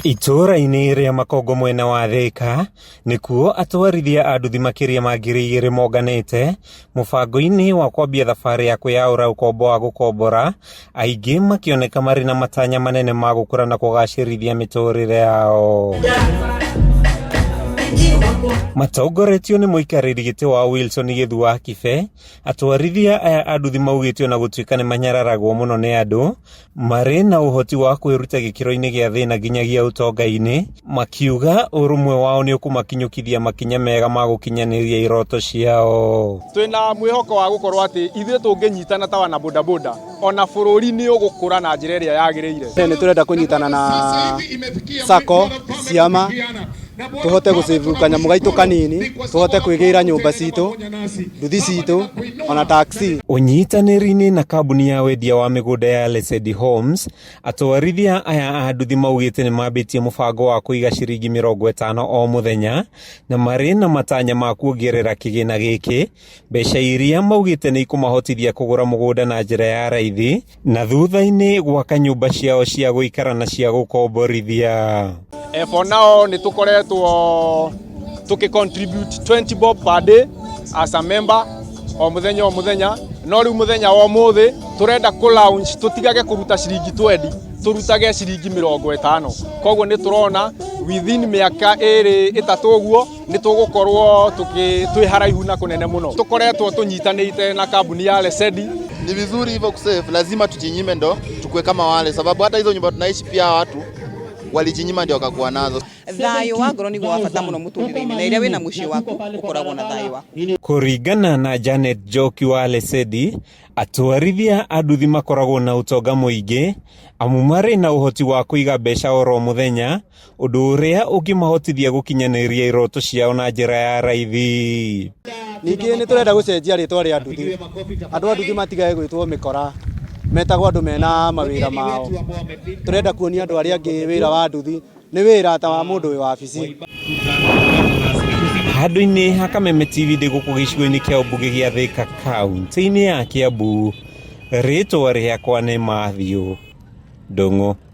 Ituura-ini iria makongo mwena wa Thika nikuo atwarithia a nduthi makiria ma 2,000 monganite mubango-ini wa kwambia thabari ya kwiyaura ukombo wa gukombora, aingi makioneka mari na matanya manene ma gukura na kugacirithia miturire yao. Matongoretio ni muikariri giti wa Wilson Githu wa Kibe, atwarithia aya a nduthi maugite na gutuika ni manyararagwo muno ni andu mari na uhoti wa kwiruta gikiro-ini gia thina nginyagia utonga-ini, makiuga urumwe wao ni ukumakinyukithia makinya mega ma gukinyaniria iroto ciao. Twina mwihoko wa gukorwo ati ithuĩ tũngĩnyitana ta wana bodaboda ona bũrũri nĩ ũgũkũra na njĩra ĩrĩa yagĩrĩire. Nĩ turenda kunyitana na sacco ciama tuhote gucivu kanyamu gaitu kanini, tuhote kwigira nyumba citu, nduthi citu ona taxi. Unyitanĩri-ini na kambuni ya wendia wa migunda ya Lesedi Homes, atwarithia aya a nduthi maugite ni mambitie mubango wa kuiga ciringi 50 o muthenya na mari na matanya ma kuongerera kigina giki, mbeca iria maugite ni ikumahotithia kugura mugunda na njira ya raithi na thutha-ini gwaka nyumba ciao cia guikara na cia gukomborithia. For now ni tukoretwo tukicontribute 20 bob per day as a member o muthenya no riu muthenya wa muthi turenda ku launch tutigage kuruta ciringi 20 turutage ciringi 50. Koguo ni turona within miaka itatu uguo ni tugukorwo twi haraihu na kunene muno. Tukoretwo tunyitanite na kambuni ya Lesedi. Ni vizuri hivyo kusave, lazima tujinyime ndo tukue kama wale, sababu hata hizo nyumba tunaishi pia watu walijinyima ndio wakakuwa nazo. Thayo wa ngoro niguo bata muno muturire-ini na iria wina mucii waku ukoragwo na thayo waku. Kuringana na Janet Joki wa Lesedi, atwarithia a nduthi makoragwo na utonga muingi amu mari na uhoti wa kuiga mbeca oro muthenya, undu uria ungimahotithia gukinyaniria iroto ciao na njira ya raithi. Ningi ni turenda gucenjia ritwa ria nduthi, andu a nduthi matigage gwitwo mikora, metagwo andu mena mawira mao. Turenda kuonia andu aria angi wira wa nduthi ni wira ta wa mundu wi wabici. Handu-ini ha Kameme TV ndi guku gicigo-ini kia ubunge gia Thika kaunti-ini ya Kiambu, ritwa riakwa ni Mathew Ndung'u.